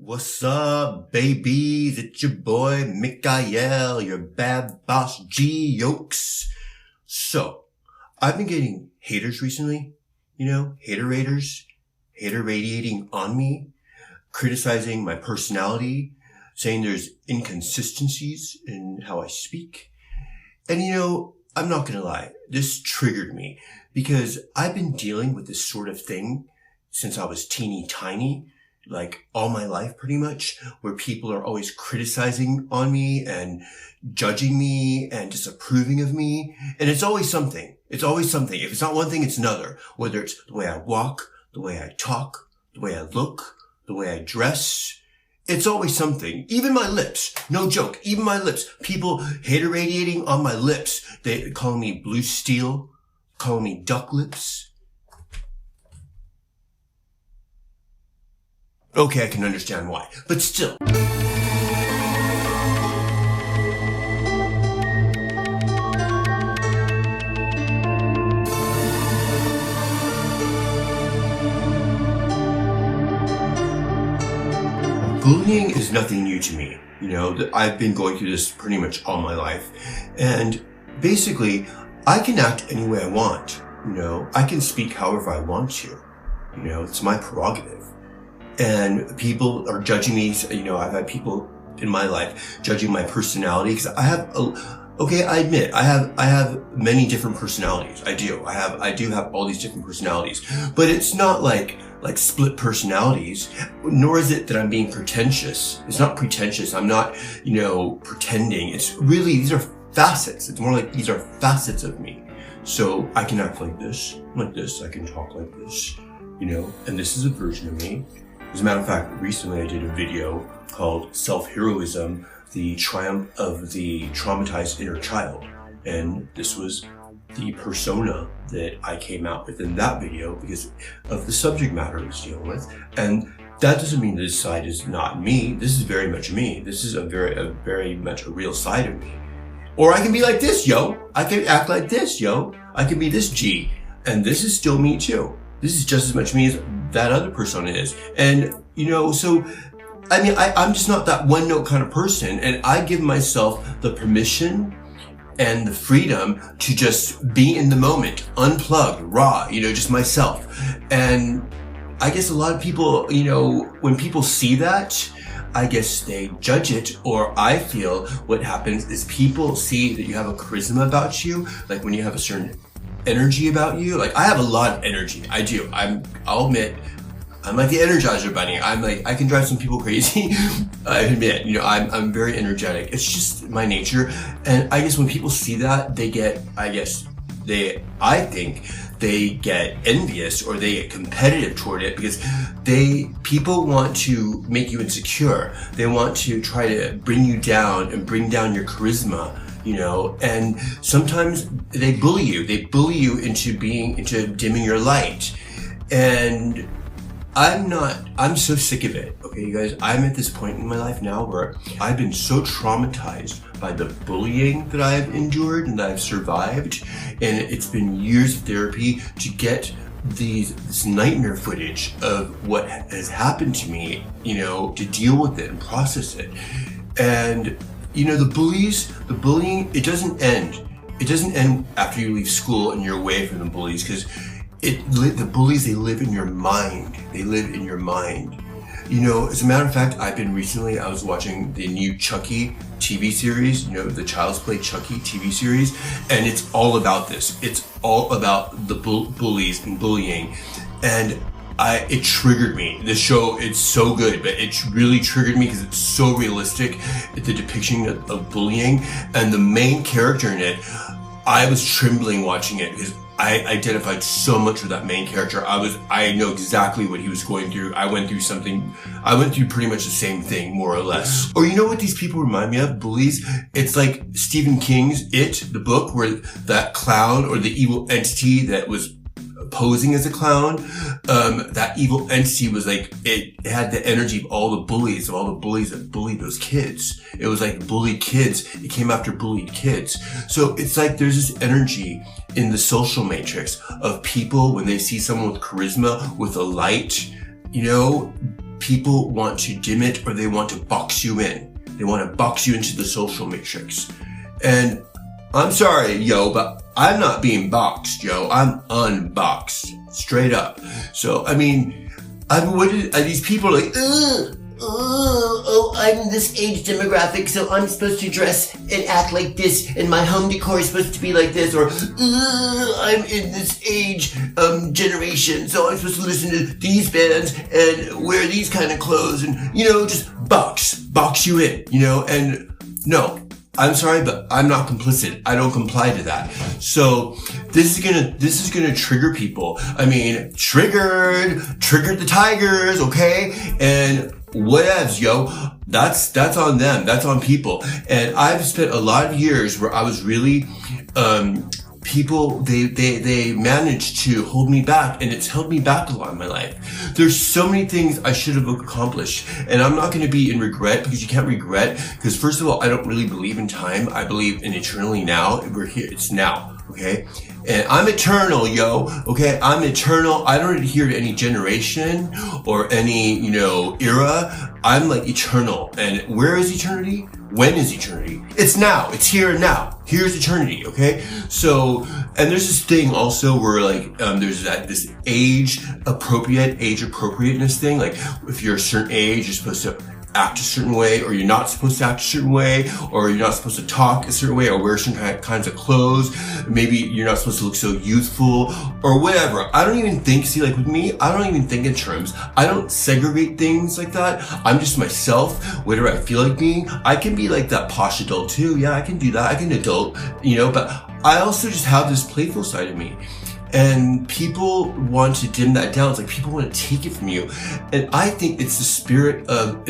What's up, babies? It's your boy, Mikael, your bad boss G-Yokes. So, I've been getting haters recently, hater-raters, hater radiating on me, criticizing my personality, saying there's inconsistencies in how I speak. And I'm not gonna lie, this triggered me because I've been dealing with this sort of thing since I was teeny tiny. Like all my life pretty much, where people are always criticizing on me and judging me and disapproving of me. And it's always something. It's always something. If it's not one thing, it's another. Whether it's the way I walk, the way I talk, the way I look, the way I dress. It's always something. Even my lips. No joke. Even my lips. People hater radiating on my lips. They call me blue steel, call me duck lips. Okay, I can understand why, but still. Bullying is nothing new to me. I've been going through this pretty much all my life. And basically, I can act any way I want. I can speak however I want to. It's my prerogative. And people are judging me. I've had people in my life judging my personality because I admit I have many different personalities. I do have all these different personalities, but it's not like split personalities, nor is it that I'm being pretentious. It's not pretentious. I'm not, pretending. It's really, these are facets. It's more like these are facets of me. So I can act like this. I can talk like this, and this is a version of me. As a matter of fact, recently I did a video called Self-Heroism, the Triumph of the Traumatized Inner Child. And this was the persona that I came out with in that video because of the subject matter I was dealing with. And that doesn't mean this side is not me. This is very much me. This is a very much a real side of me. Or I can be like this, yo. I can act like this, yo. I can be this G. And this is still me too. This is just as much me as that other persona is. And, so, I'm just not that one note kind of person. And I give myself the permission and the freedom to just be in the moment, unplugged, raw, just myself. And I guess a lot of people, when people see that, I guess they judge it, or I feel what happens is people see that you have a charisma about you, like when you have a certain energy about you. Like I have a lot of energy. I do. I'll admit, I'm like the Energizer Bunny. I can drive some people crazy. I admit, I'm very energetic. It's just my nature. And I guess when people see that, I think they get envious or they get competitive toward it because people want to make you insecure. They want to try to bring you down and bring down your charisma. And sometimes they bully you. They bully you into dimming your light. And I'm so sick of it. Okay, you guys, I'm at this point in my life now where I've been so traumatized by the bullying that I've endured and that I've survived. And it's been years of therapy to get this nightmare footage of what has happened to me, to deal with it and process it. And the bullying, it doesn't end. It doesn't end after you leave school and you're away from the bullies because the bullies, they live in your mind. They live in your mind. As a matter of fact, I was watching the new Chucky TV series, the Child's Play Chucky TV series, and it's all about this. It's all about the bullies and bullying. And it triggered me. The show, it's so good, but it really triggered me because it's so realistic. The depiction of bullying and the main character in it, I was trembling watching it because I identified so much with that main character. I know exactly what he was going through. I went through pretty much the same thing, more or less. Or what these people remind me of, bullies? It's like Stephen King's It, the book, where that clown or the evil entity that was posing as a clown, that evil entity was like, it had the energy of all the bullies that bullied those kids. It was like bullied kids. It came after bullied kids. So it's like there's this energy in the social matrix of people when they see someone with charisma, with a light, people want to dim it, or they want to box you in. They want to box you into the social matrix. And I'm sorry, yo, but I'm not being boxed, yo. I'm unboxed. Straight up. So, I mean, what are these people like, I'm this age demographic, so I'm supposed to dress and act like this, and my home decor is supposed to be like this, or, I'm in this age, generation, so I'm supposed to listen to these bands and wear these kind of clothes, and, just box you in, and no. I'm sorry, but I'm not complicit. I don't comply to that. So this is gonna trigger people. I mean, triggered the tigers, okay? And whatevs, yo. That's on them. That's on people. And I've spent a lot of years where I was really, people, they managed to hold me back, and it's held me back a lot in my life. There's so many things I should have accomplished, and I'm not going to be in regret, because you can't regret, because first of all, I don't really believe in time. I believe in eternally now. We're here. It's now. Okay. And I'm eternal, yo. Okay. I'm eternal. I don't adhere to any generation or any, era. I'm like eternal. And where is eternity? When is eternity? It's now. It's here and now. Here's eternity. Okay. So, and there's this thing also where like, there's this age appropriateness thing. Like if you're a certain age, you're supposed to act a certain way, or you're not supposed to act a certain way, or you're not supposed to talk a certain way, or wear certain kinds of clothes. Maybe you're not supposed to look so youthful, or whatever. I don't even think, like with me, I don't even think in terms. I don't segregate things like that. I'm just myself, whatever I feel like being. I can be like that posh adult too. Yeah, I can do that. I can adult, but I also just have this playful side of me. And people want to dim that down. It's like people want to take it from you. And I think it's the spirit of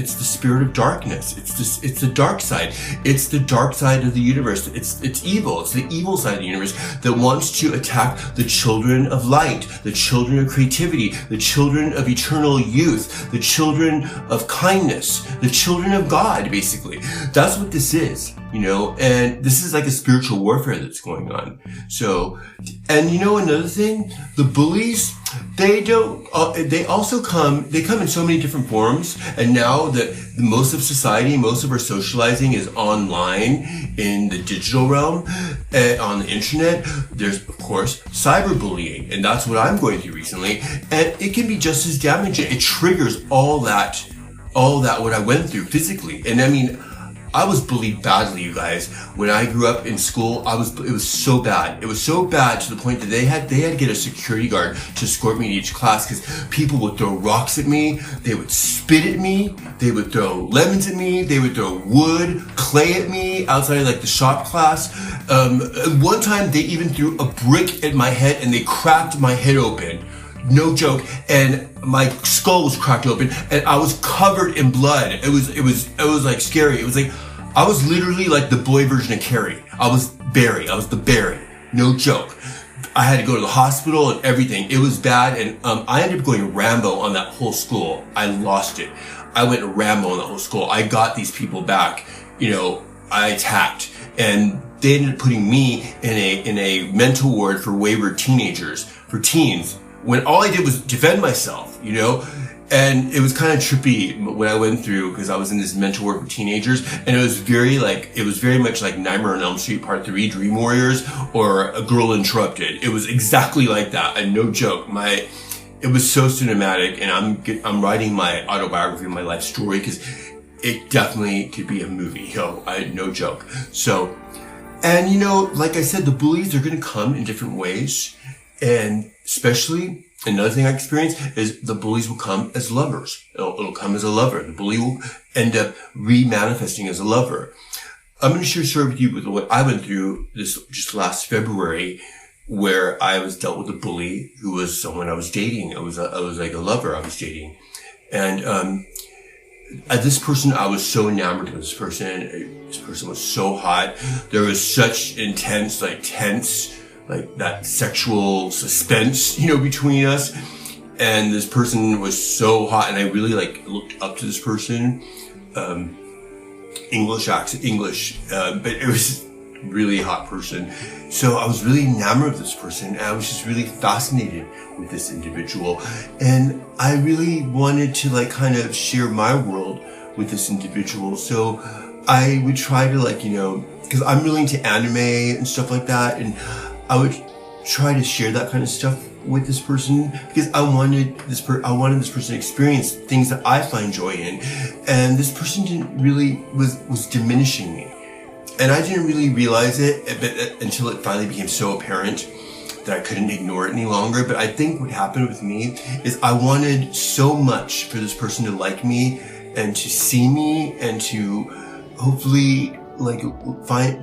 darkness. It's the dark side. It's the dark side of the universe. It's evil. It's the evil side of the universe that wants to attack the children of light, the children of creativity, the children of eternal youth, the children of kindness, the children of God, basically. That's what this is. And this is like a spiritual warfare that's going on. So, and another thing, the bullies, they come in so many different forms. And now that most of society, most of our socializing is online in the digital realm, and on the internet, there's of course cyberbullying. And that's what I'm going through recently. And it can be just as damaging. It triggers all that what I went through physically. And I mean, I was bullied badly, you guys. When I grew up in school, it was so bad. It was so bad to the point that they had to get a security guard to escort me to each class, because people would throw rocks at me, they would spit at me, they would throw lemons at me, they would throw wood, clay at me outside of like the shop class. One time they even threw a brick at my head and they cracked my head open. No joke. And my skull was cracked open and I was covered in blood. It was like scary. It was like, I was literally like the boy version of Carrie. I was the Barry. No joke. I had to go to the hospital and everything. It was bad. And, I ended up going Rambo on that whole school. I lost it. I went Rambo on that whole school. I got these people back. I attacked, and they ended up putting me in a mental ward for wayward teenagers, for teens, when all I did was defend myself, and it was kind of trippy what I went through, because I was in this mental ward for teenagers, and it was very much like Nightmare on Elm Street Part 3, Dream Warriors, or A Girl Interrupted. It was exactly like that, and no joke. It was so cinematic, and I'm writing my autobiography, my life story, because it definitely could be a movie, no joke. So, and like I said, the bullies are going to come in different ways. And especially, another thing I experienced is the bullies will come as lovers. It'll come as a lover. The bully will end up re-manifesting as a lover. I'm going to share a story with you with what I went through this just last February, where I was dealt with a bully who was someone I was dating. I was like a lover I was dating. And, this person, I was so enamored with this person. This person was so hot. There was such intense, tense, that sexual suspense, between us. And this person was so hot, and I really looked up to this person. English accent, but it was really hot person. So I was really enamored of this person, and I was just really fascinated with this individual. And I really wanted to like kind of share my world with this individual. So I would try to like, you know, because I'm really into anime and stuff like that, and I would try to share that kind of stuff with this person because I wanted this person to experience things that I find joy in, and this person didn't really was diminishing me, and I didn't really realize it until it finally became so apparent that I couldn't ignore it any longer. But I think what happened with me is I wanted so much for this person to like me and to see me and to hopefully like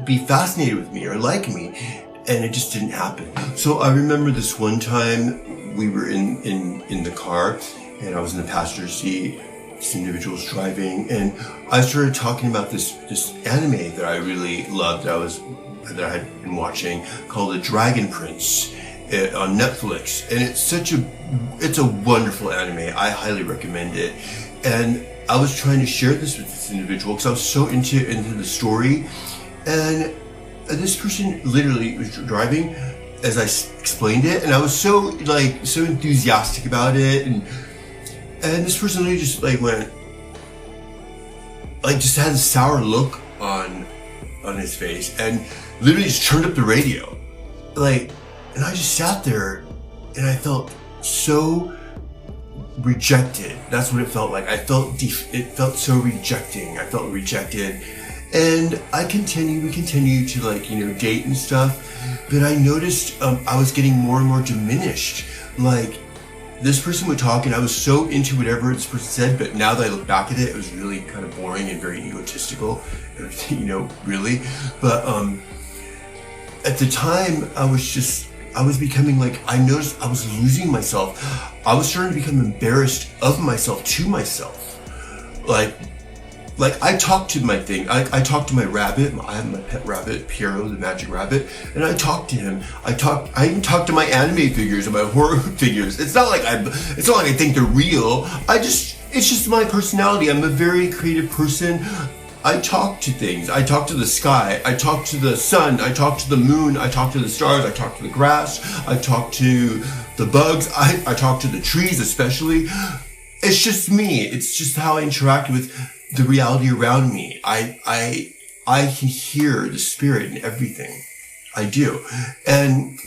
be fascinated with me or like me. And it just didn't happen. So I remember this one time we were in the car, and I was in the passenger seat. This individual was driving, and I started talking about this anime that I really loved that I had been watching called The Dragon Prince on Netflix. And it's a wonderful anime. I highly recommend it. And I was trying to share this with this individual because I was so into the story. And this person literally was driving as I explained it, and I was so enthusiastic about it, and this person literally just like went, like just had a sour look on his face, and literally just turned up the radio, like, and I just sat there, and I felt so rejected. That's what it felt like. It felt so rejecting. I felt rejected. And we continued to like, you know, date and stuff, but I noticed I was getting more and more diminished. Like, this person would talk and I was so into whatever this person said, but now that I look back at it, it was really kind of boring and very egotistical, you know, really. But at the time, I was becoming like, I noticed I was losing myself. I was starting to become embarrassed of myself to myself. Like I talked to my thing. I talked to my rabbit. I have my pet rabbit, Piero, the magic rabbit, and I talked to him. I even talked to my anime figures and my horror figures. It's not like I think they're real. It's just my personality. I'm a very creative person. I talk to things. I talk to the sky. I talk to the sun. I talk to the moon. I talk to the stars. I talk to the grass. I talk to the bugs. I talk to the trees, especially. It's just me. It's just how I interact with the reality around me. I can hear the spirit in everything. I do. And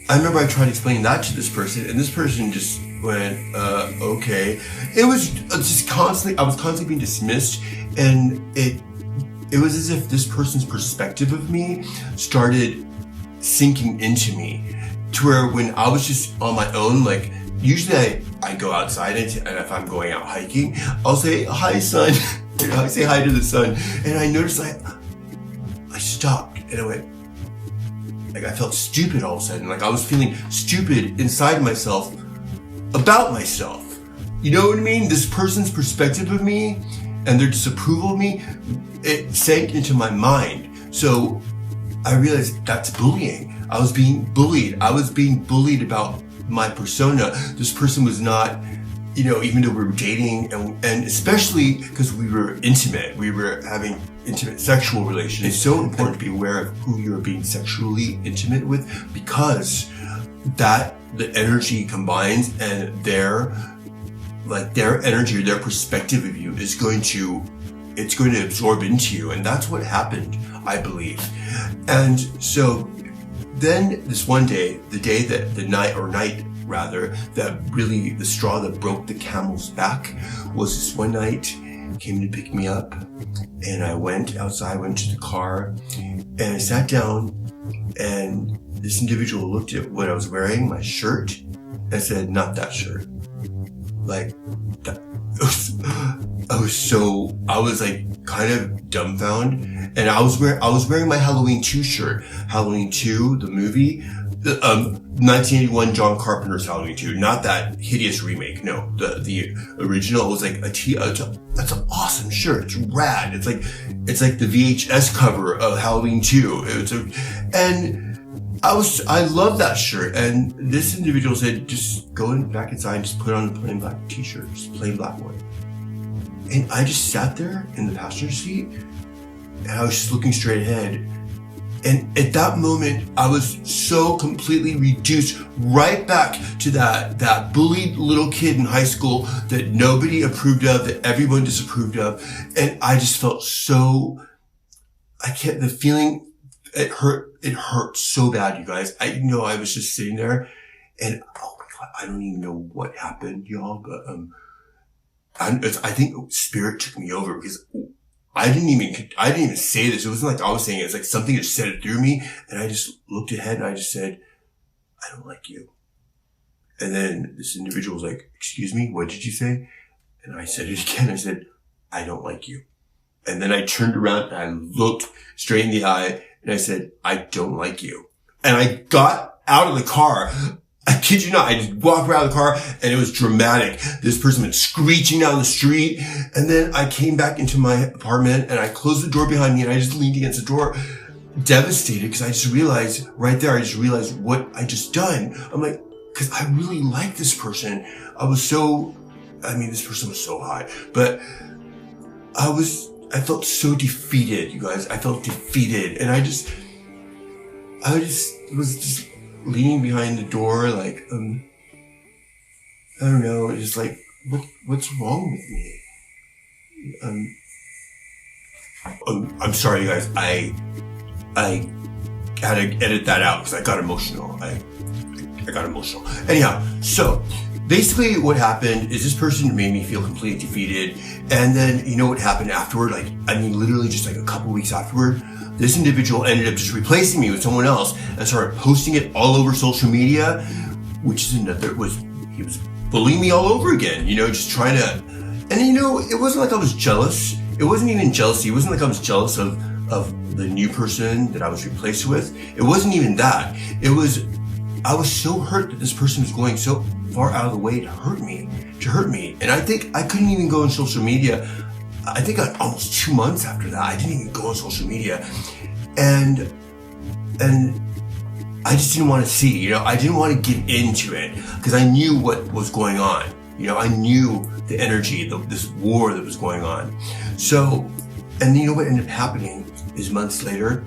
I remember I tried explaining that to this person, and this person just went, okay. It was just I was constantly being dismissed, and it was as if this person's perspective of me started sinking into me, to where when I was just on my own, like, usually I go outside, and if I'm going out hiking, I'll say, hi, sun. I say hi to the sun. And I noticed I stopped, and I went, like, I felt stupid all of a sudden. Like, I was feeling stupid inside myself about myself. You know what I mean? This person's perspective of me and their disapproval of me, it sank into my mind. So I realized that's bullying. I was being bullied. I was being bullied about my persona. This person was not, you know, even though we were dating, and especially because we were intimate, we were having intimate sexual relations. It's so important to be aware of who you're being sexually intimate with, because the energy combines, and their energy or their perspective of you is going to absorb into you. And that's what happened, I believe. And so then this one day, the night that really the straw that broke the camel's back was this one night. He came to pick me up, and I went outside, went to the car, and I sat down, and this individual looked at what I was wearing, my shirt, and said, not that shirt. Like, that, I was like kind of dumbfounded, and I was wearing my Halloween 2 shirt, Halloween 2, the movie, 1981 John Carpenter's Halloween 2, not that hideous remake. No, the original was like that's an awesome shirt. It's rad. It's like the VHS cover of Halloween 2. I love that shirt. And this individual said, just go back inside and just put on a plain black t-shirt, just plain black one. And I just sat there in the passenger seat, and I was just looking straight ahead. And at that moment, I was so completely reduced right back to that bullied little kid in high school that nobody approved of, that everyone disapproved of. And I just felt so, the feeling, it hurt so bad, you guys. I was just sitting there and, oh my God, I don't even know what happened, y'all, but, I think spirit took me over because I didn't even say this. It wasn't like I was saying it. It's like something just said it through me. And I just looked ahead and I just said, I don't like you. And then this individual was like, excuse me, what did you say? And I said it again. I said, I don't like you. And then I turned around and I looked straight in the eye and I said, I don't like you. And I got out of the car. I kid you not, I just walked around the car and it was dramatic. This person went screeching down the street. And then I came back into my apartment and I closed the door behind me and I just leaned against the door, devastated, because I just realized right there, what I just done. I'm like, because I really like this person. This person was so hot, but I felt so defeated, you guys. I felt defeated. And I was just leaning behind the door, like, I don't know, just like, what's wrong with me? I'm sorry, you guys. I had to edit that out because I got emotional. I got emotional. Anyhow, so basically what happened is this person made me feel completely defeated. And then, you know what happened afterward? Literally just like a couple weeks afterward, this individual ended up just replacing me with someone else and started posting it all over social media, which is he was bullying me all over again, just trying to, and it wasn't like I was jealous. It wasn't even jealousy. It wasn't like I was jealous of the new person that I was replaced with. It wasn't even that. I was so hurt that this person was going so far out of the way to hurt me. And I think I couldn't even go on social media. I think almost 2 months after that, I didn't even go on social media. And I just didn't want to see, I didn't want to get into it because I knew what was going on. I knew the energy, this war that was going on. So, and what ended up happening is months later,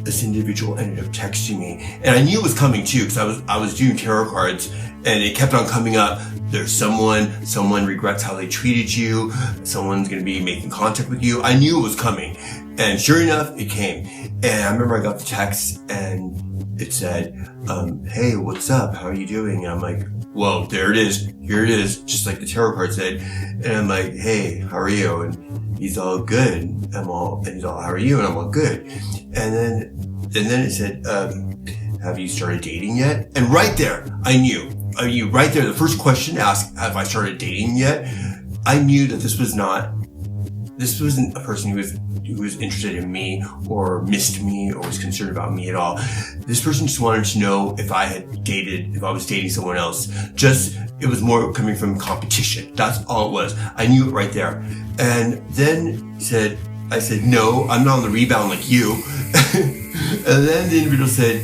this individual ended up texting me, and I knew it was coming too because I was doing tarot cards, and it kept on coming up. There's someone regrets how they treated you. Someone's going to be making contact with you. I knew it was coming, and sure enough, it came. And I remember I got the text, and it said, "Hey, what's up? How are you doing?" And I'm like, "Well, there it is. Here it is," just like the tarot card said. And I'm like, "Hey, how are you?" And he's all good. And he's all, "How are you?" And I'm all good. And then it said, "Have you started dating yet?" And right there, I knew. Right there, the first question asked, "Have I started dating yet?" I knew that this wasn't a person who was interested in me or missed me or was concerned about me at all. This person just wanted to know if I was dating someone else. It was more coming from competition. That's all it was. I knew it right there. And then I said, "No, I'm not on the rebound like you." And then the individual said,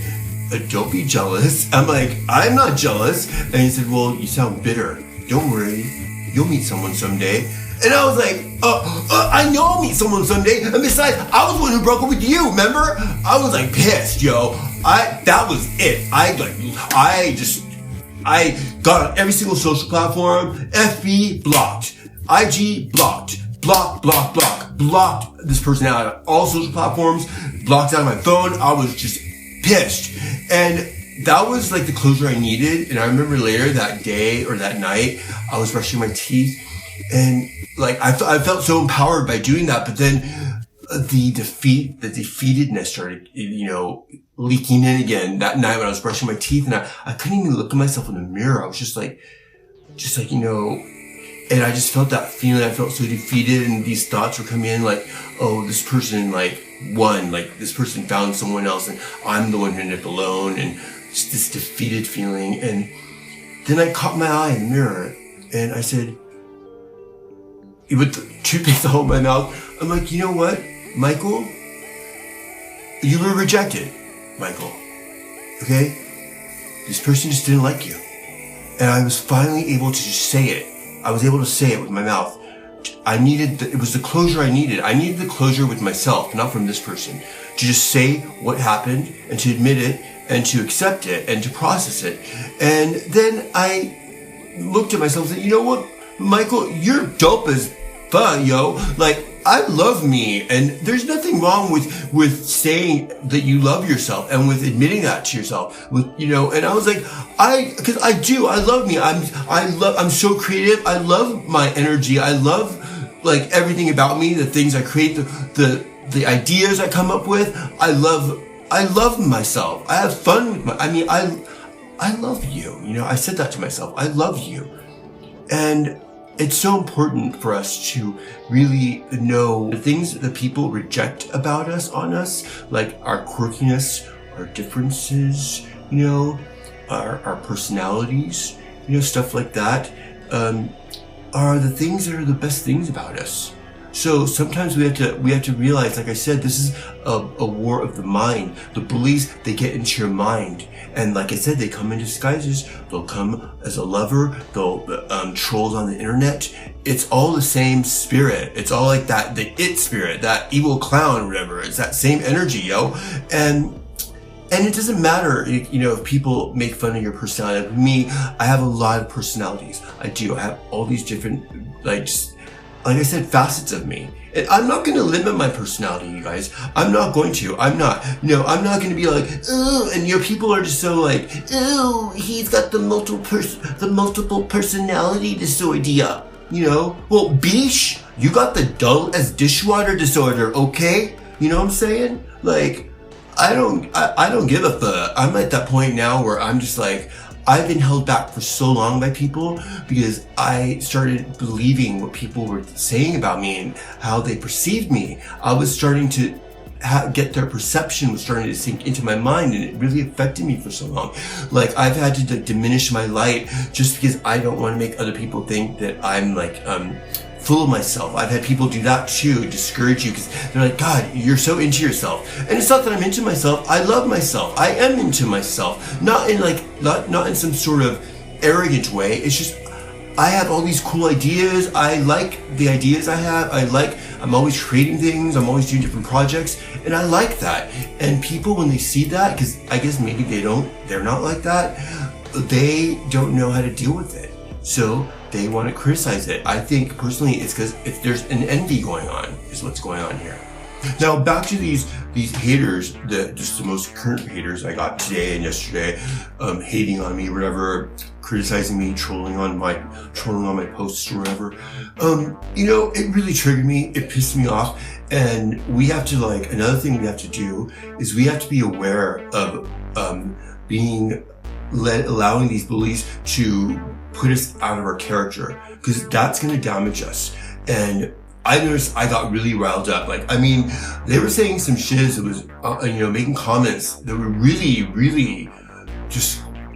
"Don't be jealous." I'm like, "I'm not jealous." And he said, "Well, you sound bitter. Don't worry. You'll meet someone someday." And I was like, I know I'll meet someone someday. And besides, I was the one who broke up with you, remember? I was like pissed, yo. That was it. I got on every single social platform. FB blocked. IG blocked. Blocked this person out of all social platforms. Blocked out of my phone. I was just pissed. And that was like the closure I needed. And I remember later that day or that night, I was brushing my teeth. And like, I felt so empowered by doing that, but then the defeatedness started, leaking in again that night when I was brushing my teeth, and I couldn't even look at myself in the mirror. I was just like, and I just felt that feeling. I felt so defeated, and these thoughts were coming in like, oh, this person won, this person found someone else, and I'm the one who ended up alone, and just this defeated feeling. And then I caught my eye in the mirror, and I said, with the toothpaste all in my mouth, I'm like, "You know what, Michael? You were rejected, Michael. Okay? This person just didn't like you." And I was finally able to just say it. I was able to say it with my mouth it. It was the closure I needed. I needed the closure with myself, not from this person. To just say what happened and to admit it and to accept it and to process it. And then I looked at myself and said, you know what, Michael, you're dope as fuck, yo. Like, I love me, and there's nothing wrong with saying that you love yourself and with admitting that to yourself. And I was like, because I do, I love me. I'm so creative. I love my energy. I love like everything about me, the things I create, the ideas I come up with. I love myself. I have fun with I love you. I said that to myself. I love you, and it's so important for us to really know the things that people reject about us, on us, like our quirkiness, our differences, our personalities, stuff like that, are the things that are the best things about us. So sometimes we have to realize, like I said, this is a war of the mind. The bullies, they get into your mind. And like I said, they come in disguises. They'll come as a lover. They'll trolls on the internet. It's all the same spirit. It's all like that, the it spirit, that evil clown or whatever. It's that same energy, yo. And it doesn't matter, if people make fun of your personality. With me, I have a lot of personalities. I do. I have all these different, like I said, facets of me. And I'm not going to limit my personality, you guys. I'm not going to. I'm not going to be like, oh, and people are just so like, oh, he's got the multiple personality disorder. Well, bish, you got the dull as dishwater disorder, okay? You know what I'm saying? Like, I don't give a fuck. I'm at that point now where I'm just like, I've been held back for so long by people because I started believing what people were saying about me and how they perceived me. I was starting to get their perception was starting to sink into my mind, and it really affected me for so long. Like, I've had to diminish my light just because I don't want to make other people think that I'm like, full of myself. I've had people do that too, discourage you, because they're like, God, you're so into yourself. And it's not that I'm into myself. I love myself. I am into myself. Not in some sort of arrogant way. It's just, I have all these cool ideas. I like the ideas I have. I'm always creating things. I'm always doing different projects. And I like that. And people, when they see that, because I guess maybe they're not like that, they don't know how to deal with it. So they want to criticize it. I think personally it's because there's an envy going on, is what's going on here. Now back to these haters, just the most current haters I got today and yesterday, hating on me, whatever, criticizing me, trolling on my posts or whatever. It really triggered me. It pissed me off. And we have to another thing we have to do is we have to be aware of allowing these bullies to put us out of our character, because that's going to damage us. And I noticed I got really riled up. They were saying some shiz that was, making comments that were really, really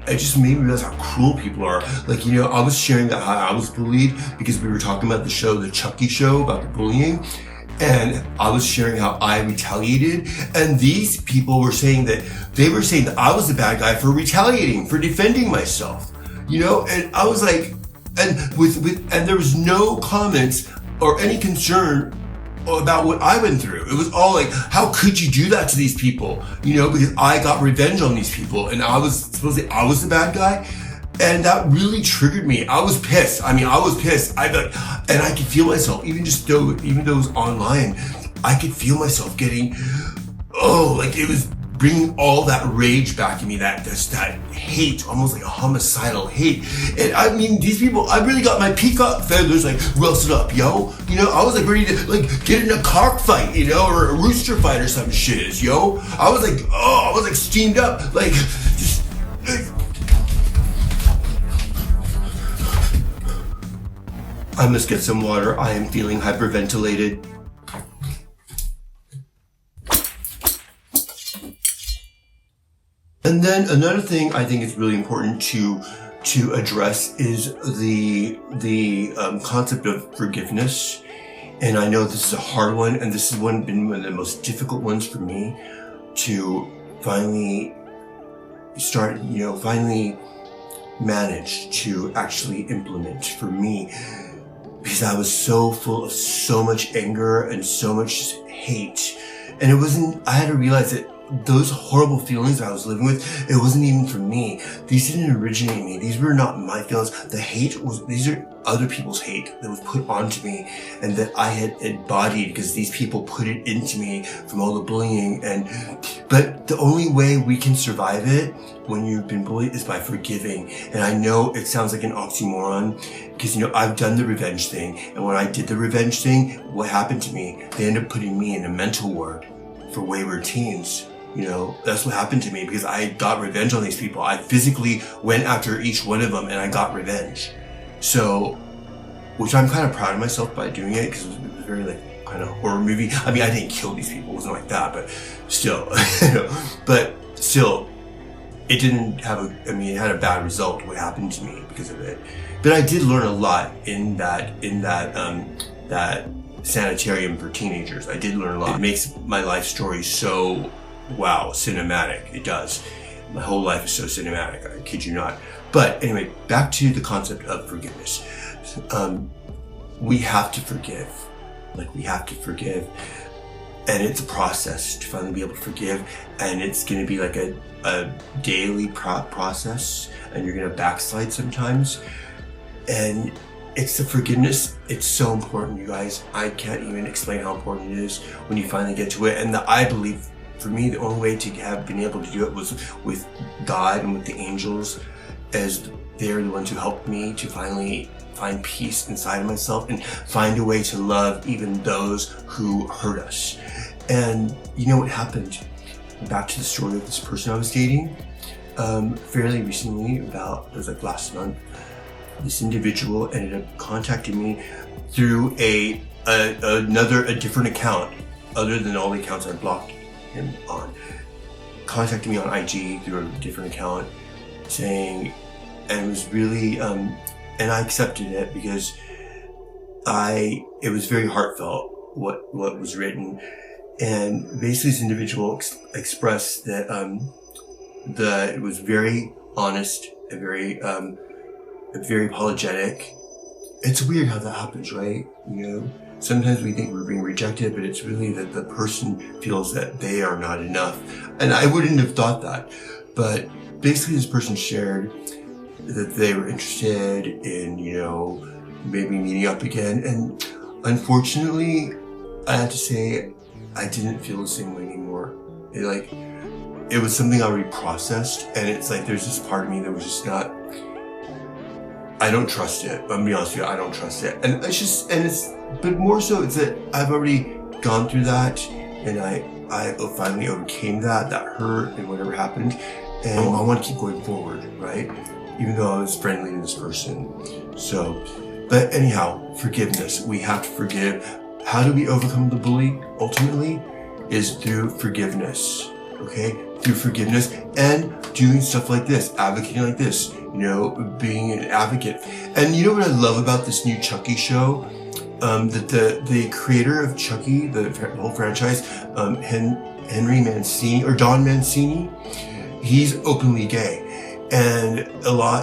it just made me realize how cruel people are. I was sharing that how I was bullied because we were talking about the show, the Chucky show, about the bullying. And I was sharing how I retaliated, and these people were saying that I was the bad guy for retaliating, for defending myself, and I was like, and there was no comments or any concern about what I went through. It was all like, how could you do that to these people? Because I got revenge on these people, and I was the bad guy. And that really triggered me. I was pissed. And I could feel myself, even though it was online, I could feel myself getting, it was bringing all that rage back in me, that hate, almost like a homicidal hate. And these people, I really got my peacock feathers rusted up, yo. I was ready to get in a cock fight, or a rooster fight or some shit, yo. I was steamed up, I must get some water. I am feeling hyperventilated. And then another thing I think is really important to address is the concept of forgiveness. And I know this is a hard one, and this has been one of the most difficult ones for me to finally manage to actually implement for me. because I was so full of so much anger and so much hate. And I had to realize that those horrible feelings I was living with, it wasn't even for me. These didn't originate in me. These were not my feelings. These are other people's hate that was put onto me and that I had embodied because these people put it into me from all the bullying. But the only way we can survive it when you've been bullied is by forgiving. And I know it sounds like an oxymoron because, I've done the revenge thing. And when I did the revenge thing, what happened to me? They ended up putting me in a mental ward for wayward teens. That's what happened to me because I got revenge on these people. I physically went after each one of them and I got revenge. So, which I'm kind of proud of myself by doing it because it was very kind of horror movie. I mean, I didn't kill these people. It wasn't like that, but still, it didn't have it had a bad result what happened to me because of it. But I did learn a lot in that sanitarium for teenagers. I did learn a lot. It makes my life story so cinematic. It does. My whole life is so cinematic. I kid you not. But anyway, back to the concept of forgiveness. We have to forgive. We have to forgive. And it's a process to finally be able to forgive. And it's going to be like a daily process. And you're going to backslide sometimes. And it's the forgiveness. It's so important, you guys. I can't even explain how important it is when you finally get to it. And I believe, for me, the only way to have been able to do it was with God and with the angels, as they're the ones who helped me to finally find peace inside of myself and find a way to love even those who hurt us. And you know what happened? Back to the story of this person I was dating, fairly recently, it was last month, this individual ended up contacting me through a different account, other than all the accounts I blocked him on, contacting me on IG through a different account, saying, and it was really, and I accepted it because it was very heartfelt what was written, and basically this individual expressed that it was very honest and very apologetic. It's weird how that happens, right? Sometimes we think we're being rejected, but it's really that the person feels that they are not enough. And I wouldn't have thought that. But basically this person shared that they were interested in, maybe meeting up again. And unfortunately, I have to say, I didn't feel the same way anymore. It was something I already processed. And it's there's this part of me that was just not, I don't trust it. I'm gonna be honest with you, I don't trust it. And but more so it's that I've already gone through that and I finally overcame that hurt and whatever happened. And I want to keep going forward, right? Even though I was friendly to this person. So, but anyhow, forgiveness. We have to forgive. How do we overcome the bully? Ultimately, is through forgiveness, okay? Through forgiveness and doing stuff like this, advocating like this, being an advocate. And you know what I love about this new Chucky show? That the creator of Chucky, the whole franchise, Henry Mancini, or Don Mancini, he's openly gay. And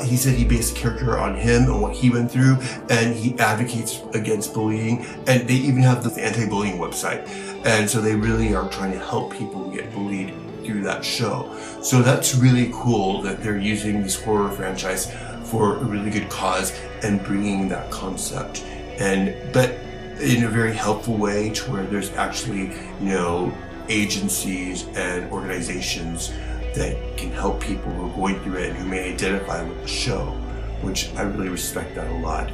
he said he based the character on him and what he went through, and he advocates against bullying. And they even have the anti-bullying website. And so they really are trying to help people who get bullied through that show. So that's really cool that they're using this horror franchise for a really good cause and bringing that concept. But in a very helpful way to where there's actually, agencies and organizations that can help people who are going through it and who may identify with the show, which I really respect that a lot.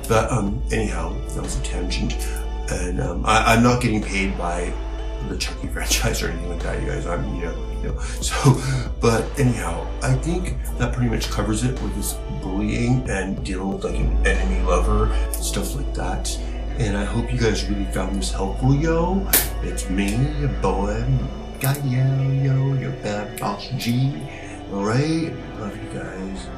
But anyhow, that was a tangent. And I'm not getting paid by the Chucky franchise or anything like that, you guys. So, but anyhow, I think that pretty much covers it with this bullying and dealing with an enemy lover, stuff like that. And I hope you guys really found this helpful, yo. It's me, your boy, got yo, your bad boss G. Alright? Love you guys.